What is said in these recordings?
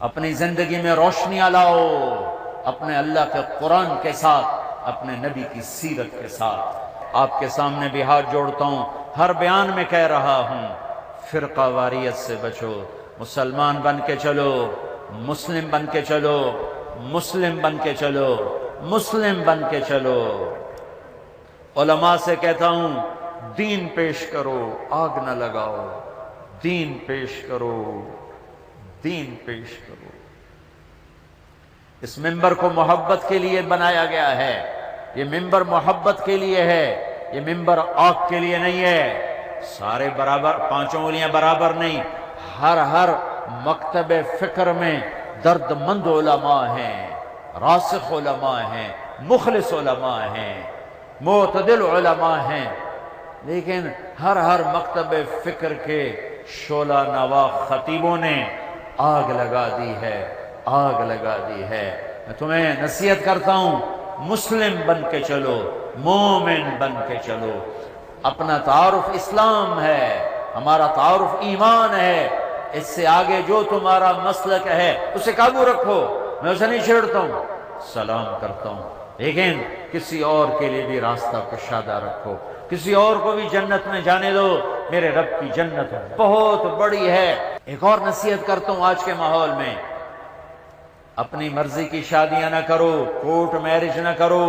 اپنی زندگی میں روشنیاں لاؤ، اپنے اللہ کے قرآن کے ساتھ، اپنے نبی کی سیرت کے ساتھ۔ آپ کے سامنے بھی ہاتھ جوڑتا ہوں، ہر بیان میں کہہ رہا ہوں، فرقہ واریت سے بچو، مسلمان بن کے چلو، مسلم بن کے چلو، مسلم بن کے چلو، مسلم بن کے چلو۔ علماء سے کہتا ہوں، دین پیش کرو، آگ نہ لگاؤ، دین پیش کرو، دین پیش کرو۔ اس ممبر کو محبت کے لیے بنایا گیا ہے، یہ ممبر محبت کے لیے ہے، یہ ممبر آگ کے لیے نہیں ہے۔ سارے برابر، پانچوں انگلیاں برابر نہیں، ہر مکتب فکر میں درد مند علماء ہیں، راسخ علماء ہیں، مخلص علماء ہیں، معتدل علماء ہیں، لیکن ہر مکتب فکر کے شعلہ نوا خطیبوں نے آگ لگا دی ہے، آگ لگا دی ہے۔ میں تمہیں نصیحت کرتا ہوں، مسلم بن کے چلو، مومن بن کے چلو۔ اپنا تعارف اسلام ہے، ہمارا تعارف ایمان ہے، اس سے آگے جو تمہارا مسلک ہے اسے قابو رکھو، میں اسے نہیں چھیڑتا ہوں، سلام کرتا ہوں، لیکن کسی اور کے لیے بھی راستہ کشادہ رکھو، کسی اور کو بھی جنت میں جانے دو، میرے رب کی جنت بہت بڑی ہے۔ ایک اور نصیحت کرتا ہوں آج کے ماحول میں، اپنی مرضی کی شادیاں نہ کرو، کورٹ میرج نہ کرو،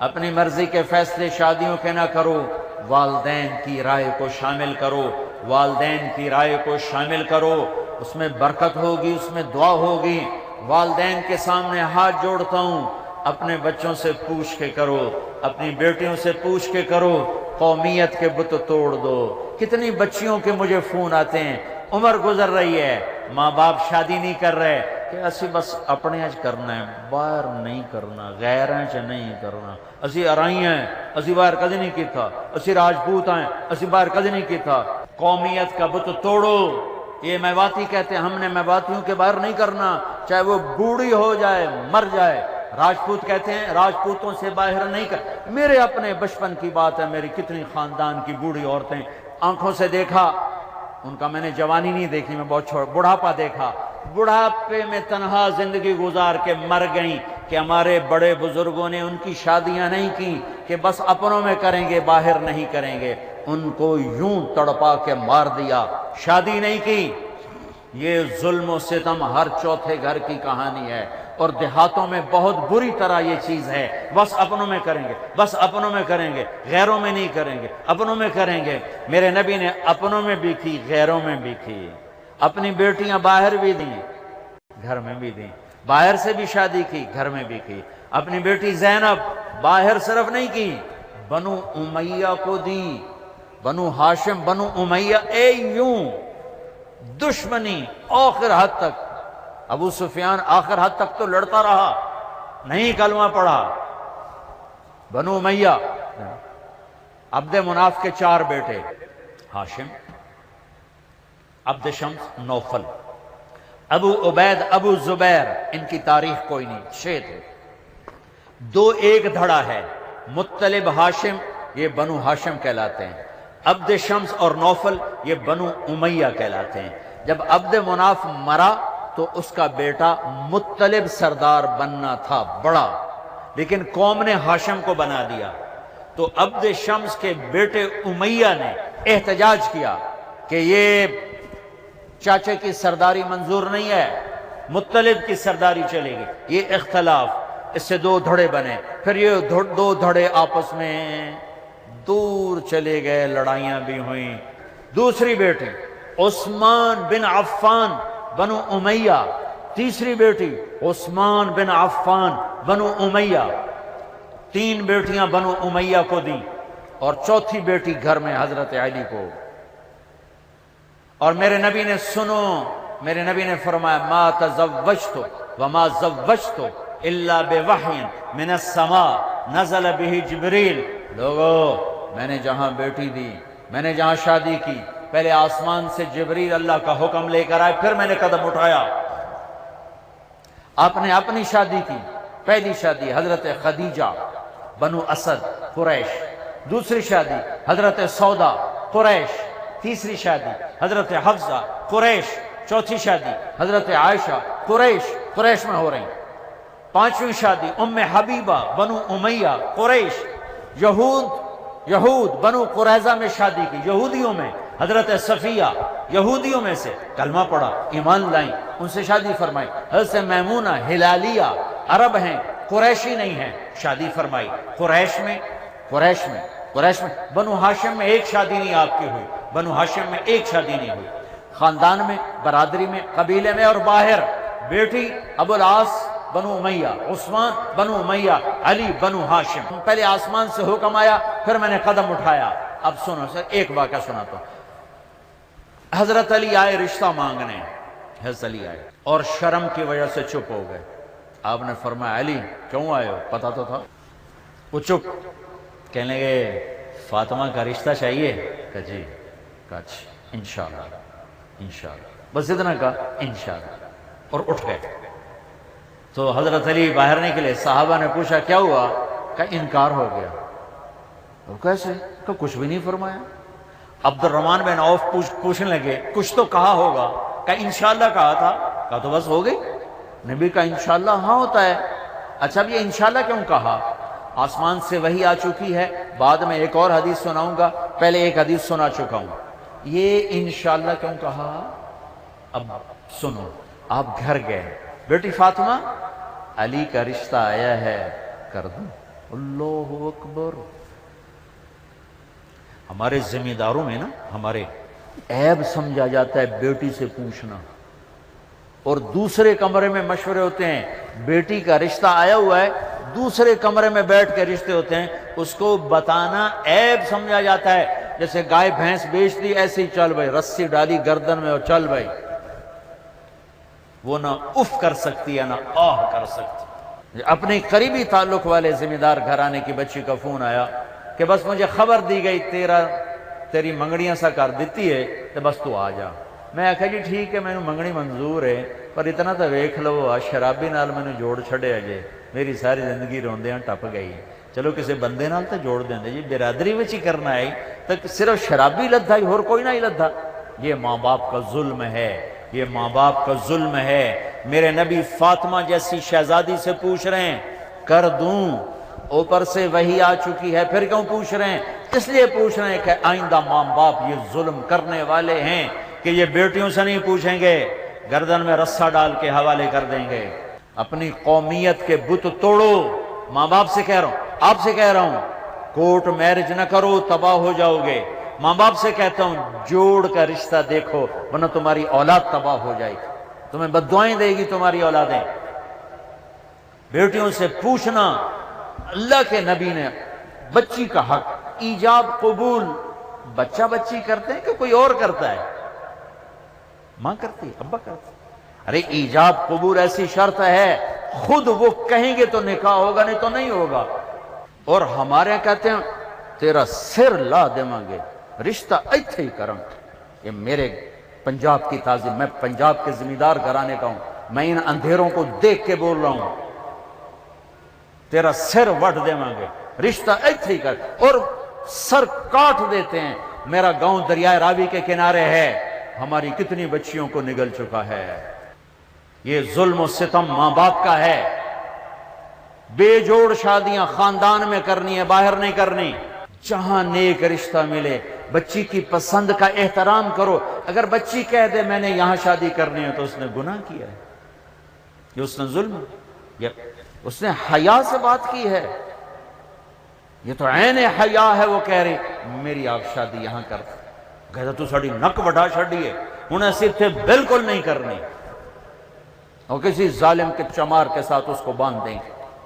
اپنی مرضی کے فیصلے شادیوں کے نہ کرو، والدین کی رائے کو شامل کرو، والدین کی رائے کو شامل کرو، اس میں برکت ہوگی، اس میں دعا ہوگی۔ والدین کے سامنے ہاتھ جوڑتا ہوں، اپنے بچوں سے پوچھ کے کرو، اپنی بیٹیوں سے پوچھ کے کرو، قومیت کے بت توڑ دو۔ کتنی بچیوں کے مجھے فون آتے ہیں، عمر گزر رہی ہے، ماں باپ شادی نہیں کر رہے کہ اسی بس اپنے اج کرنا ہے، باہر نہیں کرنا، غیریں چ نہیں کرنا، اسی ارائی ہیں، اسی باہر کدی نہیں کیتا، اسی راجپوت ہیں، اسی باہر کدی نہیں کیتا۔ قومیت کا بت توڑو۔ یہ میواتی کہتے ہیں ہم نے میواتیوں کے باہر نہیں کرنا، چاہے وہ بوڑھی ہو جائے، مر جائے۔ راجپوت کہتے ہیں راجپوتوں سے باہر نہیں کر۔ میرے اپنے بچپن کی بات ہے، میری کتنی خاندان کی بوڑھی عورتیں آنکھوں سے دیکھا، ان کا میں نے جوانی نہیں دیکھی، میں بہت بڑھاپا دیکھا، بڑھاپے میں تنہا زندگی گزار کے مر گئیں کہ ہمارے بڑے بزرگوں نے ان کی شادیاں نہیں کی کہ بس اپنوں میں کریں گے، باہر نہیں کریں گے، ان کو یوں تڑپا کے مار دیا، شادی نہیں کی۔ یہ ظلم و ستم ہر چوتھے گھر کی کہانی ہے، اور دیہاتوں میں بہت بری طرح یہ چیز ہے، بس اپنوں میں کریں گے، بس اپنوں میں کریں گے، غیروں میں نہیں کریں گے، اپنوں میں کریں گے۔ میرے نبی نے اپنوں میں بھی کی، غیروں میں بھی کی، اپنی بیٹیاں باہر بھی دیں، گھر میں بھی دیں، باہر سے بھی شادی کی، گھر میں بھی کی۔ اپنی بیٹی زینب باہر صرف نہیں کی، بنو امیہ کو دی، بنو ہاشم، بنو امیہ، یوں دشمنی آخر حد تک۔ ابو سفیان آخر حد تک تو لڑتا رہا، نہیں کلمہ پڑھا۔ بنو امیہ، عبد مناف کے 4 بیٹے، ہاشم، عبد شمس، نوفل، ابو عبید، ابو زبیر، ان کی تاریخ کوئی نہیں، 6 تھے۔ 2 ایک دھڑا ہے، مطلب ہاشم، یہ بنو ہاشم کہلاتے ہیں، عبد شمس اور نوفل یہ بنو امیہ کہلاتے ہیں۔ جب عبد مناف مرا تو اس کا بیٹا مطلب سردار بننا تھا، بڑا، لیکن قوم نے ہاشم کو بنا دیا، تو عبد شمس کے بیٹے امیہ نے احتجاج کیا کہ یہ چاچے کی سرداری منظور نہیں ہے، مطلب کی سرداری چلے گی۔ یہ اختلاف، اس سے 2 دھڑے بنے، پھر یہ 2 دھڑے آپس میں دور چلے گئے، لڑائیاں بھی ہوئیں۔ دوسری بیٹی عثمان بن عفان، بنو امیہ، تیسری بیٹی عثمان بن عفان، بنو امیہ، 3 بیٹیاں بنو امیہ کو دیں، اور 4تھی بیٹی گھر میں حضرت علی کو۔ اور میرے نبی نے سنو، میرے نبی نے فرمایا ما تزوجت وما زوجت الا بوحی من السماء نزل به جبریل۔ لوگو، میں نے جہاں بیٹی دی، میں نے جہاں شادی کی، پہلے آسمان سے جبریل اللہ کا حکم لے کر آئے، پھر میں نے قدم اٹھایا۔ آپ نے اپنی شادی کی، پہلی شادی حضرت خدیجہ بنو اسد قریش، دوسری شادی حضرت سودا قریش، تیسری شادی حضرت حفصہ قریش، چوتھی شادی حضرت عائشہ قریش میں ہو رہی. پانچویں شادی ام حبیبہ بنو امیہ قریش یہود بنو قریظہ میں شادی کی، یہودیوں میں. حضرت صفیہ یہودیوں میں سے کلمہ پڑھا، ایمان لائیں، ان سے شادی فرمائی. حضرت میمونہ ہلالیہ عرب ہیں، قریشی نہیں ہیں، شادی فرمائی. قریش میں بنو ہاشم میں ایک شادی نہیں آپ کی ہوئی، بنو ہاشم میں ایک شادی نہیں ہوئی. خاندان میں، برادری میں، قبیلے میں اور باہر. بیٹی ابو العاص بنو امیہ، عثمان بنو امیہ، علی بنو ہاشم. پہلے آسمان سے حکم آیا، پھر میں نے قدم اٹھایا. اب سنو سر، ایک واقعہ سناتا ہوں. حضرت علی آئے رشتہ مانگنے، حضرت علی آئے اور شرم کی وجہ سے چپ ہو گئے. آپ نے فرمایا علی کیوں آئے ہو؟ پتا تو تھا. وہ چپ. کہنے لگے فاطمہ کا رشتہ چاہیے؟ کہ جی. کہا اچھا انشاءاللہ بس اتنا کہا انشاءاللہ، اور اٹھ گئے. تو حضرت علی باہر نکلے، صحابہ نے پوچھا کیا ہوا؟ کہ انکار ہو گیا. وہ کیسے؟ کہ کچھ بھی نہیں فرمایا. عبد الرحمن بن عوف پوچھنے لگے کچھ تو کہا ہوگا؟ کہ انشاءاللہ کہا تھا. کہا تو بس ہو گئی. نبی کا انشاءاللہ ہاں ہوتا ہے. اچھا اب یہ انشاءاللہ کیوں کہا؟ آسمان سے وحی آ چکی ہے، بعد میں ایک اور حدیث سناؤں گا، پہلے ایک حدیث سنا چکا ہوں. یہ انشاءاللہ کیوں کہا؟ اب سنو. آپ گھر گئے، بیٹی فاطمہ علی کا رشتہ آیا ہے، کر دوں. اللہ اکبر. ہمارے ذمہ داروں میں نا ہمارے عیب سمجھا جاتا ہے بیٹی سے پوچھنا، اور دوسرے کمرے میں مشورے ہوتے ہیں. بیٹی کا رشتہ آیا ہوا ہے، دوسرے کمرے میں بیٹھ کے رشتے ہوتے ہیں، اس کو بتانا عیب سمجھا جاتا ہے. جیسے گائے بھینس بیچ دی، ایسے ہی چل بھائی، رسی ڈالی گردن میں اور چل بھائی. وہ نہ اف کر سکتی ہے نہ آہ کر سکتی. اپنے قریبی تعلق والے ذمہ دار گھرانے کی بچی کا فون آیا کہ بس مجھے خبر دی گئی تیری منگڑیاں سا کر دیتی ہے تو بس تو آ جا. میں آخیا جی ٹھیک ہے، مینوں منگنی منظور ہے، پر اتنا تو ویکھ لو شرابی نال مینوں جوڑ چھڑے جے، میری ساری زندگی روندیاں ٹپ گئی. چلو کسی بندے نال تو جوڑ دیندے جی، برادری وچ ہی کرنا ہے تو صرف شرابی لدھا ہی، اور کوئی نہ ہی لدھا. یہ ماں باپ کا ظلم ہے، یہ ماں باپ کا ظلم ہے. میرے نبی فاطمہ جیسی شہزادی سے پوچھ رہے ہیں کر دوں، اوپر سے وحی آ چکی ہے، پھر کیوں پوچھ رہے ہیں؟ اس لیے پوچھ رہے ہیں کہ آئندہ ماں باپ یہ ظلم کرنے والے ہیں کہ یہ بیٹیوں سے نہیں پوچھیں گے، گردن میں رسہ ڈال کے حوالے کر دیں گے. اپنی قومیت کے بت توڑو. ماں باپ سے کہہ رہا ہوں، آپ سے کہہ رہا ہوں، کورٹ میرج نہ کرو، تباہ ہو جاؤ گے. ماں باپ سے کہتا ہوں جوڑ کا رشتہ دیکھو، ورنہ تمہاری اولاد تباہ ہو جائے گی، تمہیں بددعائیں دے گی تمہاری اولادیں. بیٹیوں سے پوچھنا. اللہ کے نبی نے بچی کا حق، ایجاب قبول بچہ بچی کرتے ہیں کہ کوئی اور کرتا ہے؟ ماں کرتی، ابا کرتی. ارے ایجاب قبول ایسی شرط ہے، خود وہ کہیں گے تو نکاح ہوگا، نہیں تو نہیں ہوگا. اور ہمارے کہتے ہیں تیرا سر لا دیواں گے، رشتہ ایتھے ہی کرم. یہ میرے پنجاب کی تعظیم، میں پنجاب کے ذمہ دار گھرانے کا ہوں، میں ان اندھیروں کو دیکھ کے بول رہا ہوں. تیرا سر وٹ دیواں گے، رشتہ ایتھے ہی کر. اور سر کاٹ دیتے ہیں. میرا گاؤں دریائے راوی کے کنارے ہے، ہماری کتنی بچیوں کو نگل چکا ہے. یہ ظلم و ستم ماں باپ کا ہے. بے جوڑ شادیاں خاندان میں کرنی ہے، باہر نہیں کرنی. جہاں نیک رشتہ ملے، بچی کی پسند کا احترام کرو. اگر بچی کہہ دے میں نے یہاں شادی کرنی ہے تو اس نے گناہ کیا ہے، یہ اس نے ظلم، یہ اس نے حیا سے بات کی ہے. یہ تو عین حیا ہے. وہ کہہ رہی میری آپ شادی یہاں کر. کہتا تو ساڑی نک وڈا چھڑی ہے، انہیں صرف تھے بالکل نہیں کرنی، اور کسی ظالم کے چمار کے ساتھ اس کو باندھ دیں.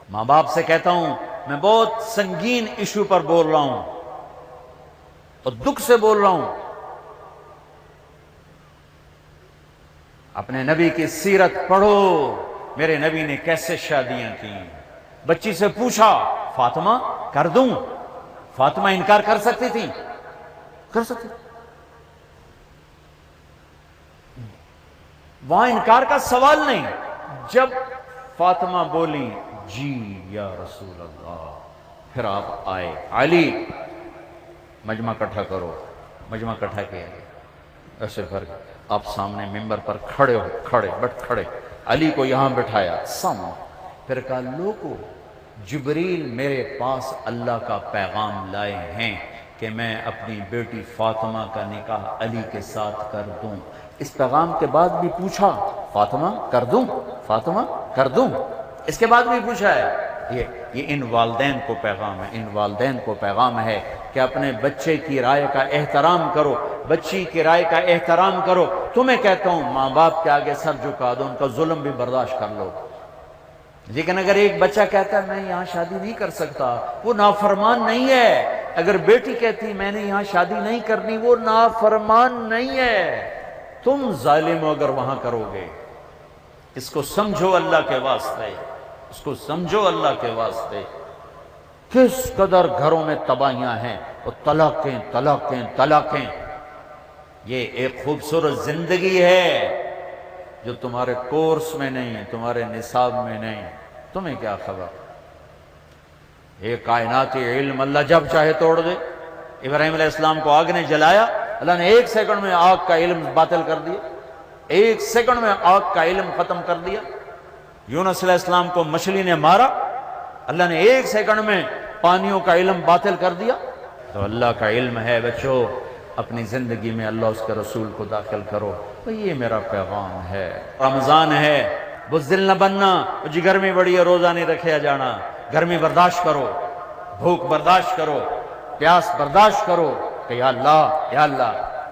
ماں باپ سے کہتا ہوں، میں بہت سنگین ایشو پر بول رہا ہوں اور دکھ سے بول رہا ہوں. اپنے نبی کی سیرت پڑھو، میرے نبی نے کیسے شادیاں کی. بچی سے پوچھا فاطمہ کر دوں؟ فاطمہ انکار کر سکتی تھی؟ کر سکتی. وہاں انکار کا سوال نہیں. جب فاطمہ بولی جی یا رسول اللہ، پھر آپ آئے. علی مجمع کٹھا کرو، مجمع کٹھا کیا ایسے کر کے آپ سامنے ممبر پر کھڑے علی کو یہاں بٹھایا سامنے، پھر کہا لوگو جبریل میرے پاس اللہ کا پیغام لائے ہیں کہ میں اپنی بیٹی فاطمہ کا نکاح علی کے ساتھ کر دوں۔ اس پیغام کے بعد بھی پوچھا فاطمہ کر دوں، فاطمہ کر دوں، اس کے بعد بھی پوچھا ہے۔ یہ ان والدین کو پیغام ہے، ان والدین کو پیغام ہے کہ اپنے بچے کی رائے کا احترام کرو، بچی کی رائے کا احترام کرو۔ تمہیں کہتا ہوں ماں باپ کے آگے سر جھکا دو، ان کا ظلم بھی برداشت کر لو، لیکن اگر ایک بچہ کہتا ہے میں یہاں شادی نہیں کر سکتا، وہ نافرمان نہیں ہے۔ اگر بیٹی کہتی میں نے یہاں شادی نہیں کرنی، وہ نافرمان نہیں ہے۔ تم ظالم ہو اگر وہاں کرو گے۔ اس کو سمجھو اللہ کے واسطے، اس کو سمجھو اللہ کے واسطے۔ کس قدر گھروں میں تباہیاں ہیں، اور طلاقیں طلاقیں طلاقیں۔ یہ ایک خوبصورت زندگی ہے جو تمہارے کورس میں نہیں ہے، تمہارے نصاب میں نہیں۔ تمہیں کیا خبر؟ ایک کائناتی علم اللہ جب چاہے توڑ دے۔ ابراہیم علیہ السلام کو آگ نے جلایا، اللہ نے 1 سیکنڈ میں آگ کا علم باطل کر دیا، 1 سیکنڈ میں آگ کا علم ختم کر دیا۔ یونس علیہ السلام کو مچھلی نے مارا، اللہ نے 1 سیکنڈ میں پانیوں کا علم باطل کر دیا۔ تو اللہ کا علم ہے بچو، اپنی زندگی میں اللہ اس کے رسول کو داخل کرو۔ تو یہ میرا پیغام ہے۔ رمضان ہے، بزدل نہ بننا، جی گرمی بڑی ہے روزہ نہیں رکھیا جانا۔ گرمی برداشت کرو، بھوک برداشت کرو، پیاس برداشت کرو کہ یا اللہ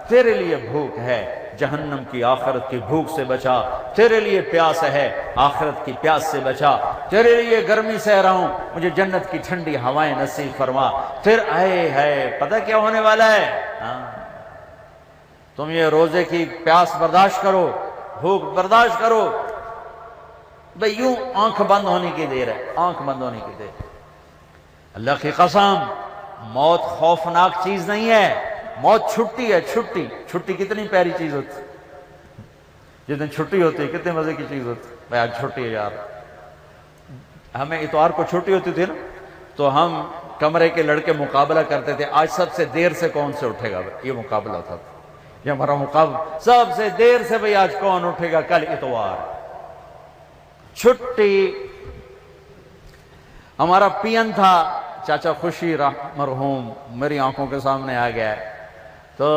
تیرے لیے بھوک ہے، جہنم کی آخرت کی بھوک سے بچا، تیرے لیے پیاس ہے، آخرت کی پیاس سے بچا، تیرے لیے گرمی سہ رہا ہوں، مجھے جنت کی ٹھنڈی ہوائیں نصیب فرما۔ پھر پتہ کیا ہونے والا ہے؟ تم یہ روزے کی پیاس برداشت کرو، بھوک برداشت کرو، بھئی یوں آنکھ بند ہونے کی دیر ہے، آنکھ بند ہونے کی دیر۔ اللہ کی قسم موت خوفناک چیز نہیں ہے، موت چھٹی ہے، چھٹی کتنی پیاری چیز ہوتی، جس دن چھٹی ہوتی ہے کتنے مزے کی چیز ہوتی۔ بھئی آج چھٹی ہے یار، ہمیں اتوار کو چھٹی ہوتی تھی نا، تو ہم کمرے کے لڑکے مقابلہ کرتے تھے آج سب سے دیر سے کون سے اٹھے گا، یہ مقابلہ ہوتا تھا، یہ ہمارا مقابلہ، سب سے دیر سے بھئی آج کون اٹھے گا، کل اتوار چھٹی۔ ہمارا پین تھا چاچا خوشی مرحوم، میری آنکھوں کے سامنے آ گیا ہے، تو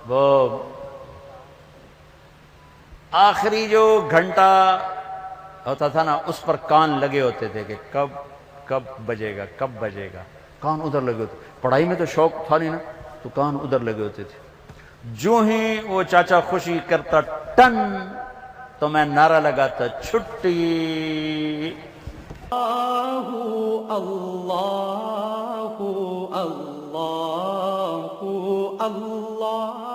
وہ آخری جو گھنٹہ ہوتا تھا نا اس پر کان لگے ہوتے تھے کہ کب بجے گا، کان ادھر لگے ہوتے، پڑھائی میں تو شوق تھا نہیں نا، تو کان ادھر لگے ہوتے تھے۔ جو ہی وہ چاچا خوشی کرتا ٹن، تو میں نعرہ لگاتا چھٹی۔ اللہ اللہ اللہ